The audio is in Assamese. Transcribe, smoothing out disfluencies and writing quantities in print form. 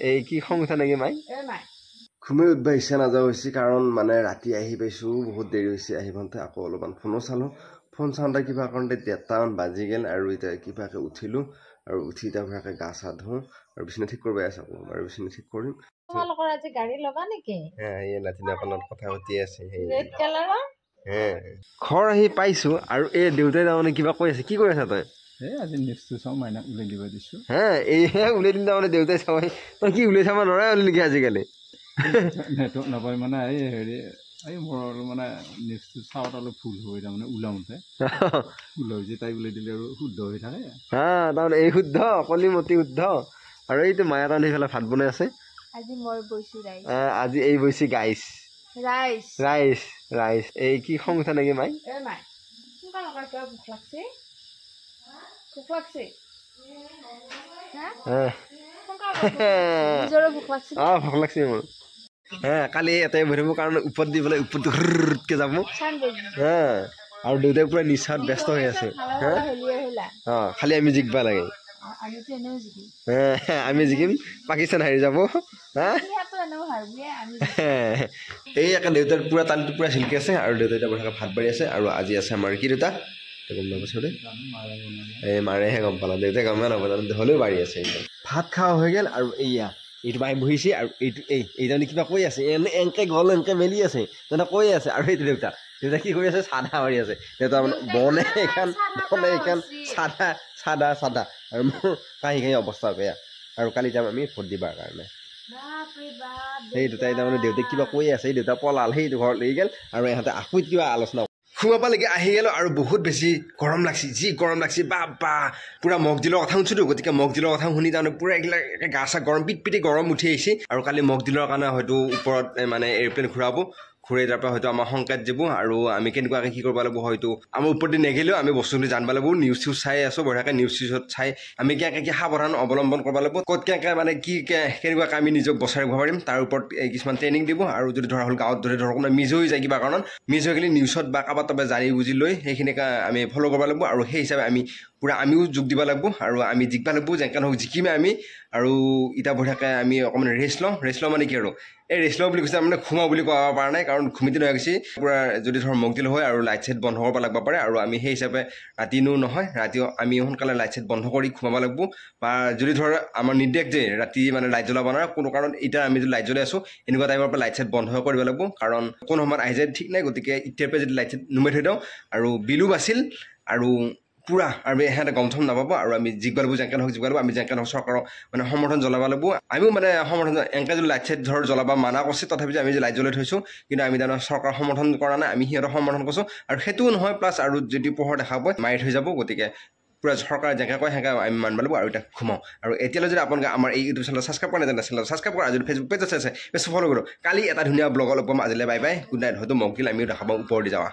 এই কি খং উঠা নেকি মাই ঘুমে উঠবা ইচ্ছা নাযাওঁ হৈছে কাৰণ মানে ৰাতি আহি পাইছোঁ বহুত দেৰি হৈছে আহি পাওঁতে আকৌ অলপমান ফোনো চালোঁ ফোন চাওঁতে কিবা কাৰণতে 1:30মান বাজি গ'ল আৰু এতিয়া কিবাকৈ উঠিলোঁ আৰু উঠি এতিয়া ভালকৈ গা চা ধুওঁ আৰু বিচনা ঠিক কৰিব আছে আকৌ আৰু বিচনা ঠিক কৰিম তোমালোকৰ আজি গাড়ী লগা নেকি এই লাঠিনা আপোনাৰ কথা পাতি আছে ৰেড কালাৰৰ ঘৰ আহি পাইছোঁ আৰু এই দেউতাই তাৰমানে কিবা কৈ আছে কি কৈ আছা তই আজি নিউজটো চাওঁ মাইনাক উলিয়াই দিব দিছোঁ এইহে উলিয়াই দিম তাৰমানে দেউতাই চাবই তই কি উলিয়াই চাব নোৱাৰাই হ'লি নেকি আজিকালি নেটৱৰ্ক নাপায় মানে মোৰ মানে নিউজটো চাওঁতে অলপ ভুল হৈ তাৰমানে ওলাওঁতে ভুল হৈ যায় তাই উলিয়াই দিলে আৰু শুদ্ধ হৈ থাকে তাৰমানে এই শুদ্ধ কলিমতি শুদ্ধ আৰু এইটো মায়া তাৰমানে সেইফালে ভাত বনাই আছে আজি এই বৈছি গাইছ ৰাইচ এই কি খং উঠা নেকি মাই ভোক লাগছে মোৰ কালি এটাই ভৰিব কাৰণে ওপৰত দি পেলাই ওপৰত ঘৰকে যাব আৰু দেউতাই পুৰা নিচাত ব্যস্ত হৈ আছে খালি আমি জিকিব লাগে আমি জিকিম পাকিস্তান হাৰি যাব এই একে দেউতাৰ পুৰা তালিটো পুৰা চিল্কি আছে আৰু দেউতাই এতিয়া বঢ়িয়াকৈ ভাত বাঢ়ি আছে আৰু আজি আছে আমাৰ কি দেউতা গম নাপাইছোঁ দেই এই মাৰেহে গম পালা দেউতাই গমেই নাপালে হ'লেও বাঢ়ি আছে একদম ভাত খোৱা হৈ গ'ল আৰু এইয়া এইটো বাই বহিছে আৰু এইটো এই তাৰমানে কিবা কৈ আছে এনেকৈ গ'ল এনেকৈ মেলি আছে তেনে কৈ আছে আৰু এইটো দেউতা কি কৰি আছে চাদা মাৰি আছে দেউতা মানে বনে এইখন চাদা আৰু মোৰ কাহি অৱস্থা বেয়া আৰু কালি যাম আমি ভোট দিবাৰ কাৰণে সেই দুটাই তাৰমানে দেউতাই কিবা কৈ আছে দেউতা পলাল সেইটো ঘৰত লৈ গ'ল আৰু ইহঁতে আকৌ কিবা আলোচনা সোমাবালৈকে আহি গ'লো আৰু বহুত বেছি গৰম লাগছি যি গৰম লাগছি বা পুৰা মগদিলৰ কথা শুনিছোঁতো গতিকে মগদিলৰ কথা শুনি তাৰমানে পুৰা এইবিলাক গা চা গৰম পিটি গৰম উঠি আহিছে আৰু কালি মগদিলৰ কাৰণে হয়তো ওপৰত মানে এৰ'প্লেন ঘূৰাই তাৰ পৰা হয়তো আমাৰ সংকেত দিব আৰু আমি কেনেকুৱাকৈ কি কৰিব লাগিব হয়তো আমাৰ ওপৰতে নেগিলেও আমি বস্তুখিনি জানিব লাগিব নিউজ চাই আছোঁ বঢ়িয়াকৈ নিউজ চিউজত চাই আমি কি সাৱধান অৱলম্বন কৰিব লাগিব ক'ত মানে কেনেকুৱাকৈ আমি নিজক বচাই ৰাখিব পাৰিম তাৰ ওপৰত কিছুমান ট্ৰেইনিং দিব আৰু যদি ধৰা হ'ল গাঁৱত যদি ধৰক কোনোবা মিছ হৈ যায় কিবা কাৰণত মিছ হৈ গ'লে নিউজত বা কাৰোবাৰ জানি বুজি লৈ সেইখিনিকে আমি ফ'ল' কৰিব লাগিব আৰু সেই হিচাপে আমি পুৰা আমিও যোগ দিব লাগিব আৰু আমি জিকিব লাগিব যেনেকৈ নহওক জিকিমে আমি আৰু এতিয়া বঢ়িয়াকৈ আমি অকণমান ৰেষ্ট লওঁ মানে কি আৰু এই ৰেষ্ট লওঁ বুলি কৈছে মানে ঘুমাওঁ বুলি ক'ব পৰা নাই কাৰণ ঘুমিতে নহয় গৈছে পুৰা যদি ধৰ মগদিল হয় আৰু লাইট চাইট বন্ধ কৰিব লাগিব পাৰে আৰু আমি সেই হিচাপে ৰাতিনো নহয় ৰাতিও আমি সোনকালে লাইট চাইট বন্ধ কৰি ঘুমাব লাগিব বা যদি ধৰ আমাৰ নিৰ্দেশ যে ৰাতি মানে লাইট জ্বলাব নোৱাৰে কোনো কাৰণত এতিয়া আমি যদি লাইট জ্বলাই আছোঁ এনেকুৱা টাইমৰ পৰা লাইট চাইট বন্ধ কৰিব লাগিব কাৰণ কোন সময়ত আহি যায় ঠিক নাই গতিকে এতিয়াৰ পৰা যদি লাইট চাইট নুমাই থৈ দিওঁ আৰু বিলো বাছিল আৰু পুৰা আৰু সিহঁতে গমথম নাপাব আৰু আমি জিকিব লাগিব যেনেকৈ নহওক জিকিব লাগিব আমি যেনেকৈ নহওক চৰকাৰক মানে সমৰ্থন জ্বলাব লাগিব আমিও মানে সমৰ্থন এনেকৈ যদি লাইট চাইট ধৰ জ্বলাব মানা কৰিছে তথাপিও আমি যে লাইট জ্বলাই থৈছোঁ কিন্তু আমি তাৰমানে চৰকাৰৰ সমৰ্থন কৰা নাই আমি সিহঁতক সমৰ্থন কৰিছোঁ আৰু সেইটোও নহয় প্লাছ আৰু যদি পোহৰ দেখা পায় মাৰি থৈ যাব গতিকে পুৰা চৰকাৰে যেনেকৈ কয় সেনেকৈ আমি মানিব লাগিব আৰু এতিয়া ঘুমাওঁ আৰু এতিয়ালৈ যদি আপোনালোকে আমাৰ এই ইউটিউব চেনেল ছাবস্ক্ৰাইব কৰা নাই চেনেল ছাবস্ক্ৰাইব কৰা যদি ফেচবুক পেজ আছে ফ'ল' কৰোঁ কালি এটা ধুনীয়া ব্লগ অলপ পাম আজিলৈ বাই গুড নাইট হয়তো মগদিল আমিও দেখা পাওঁ ওপৰ দি যাওঁ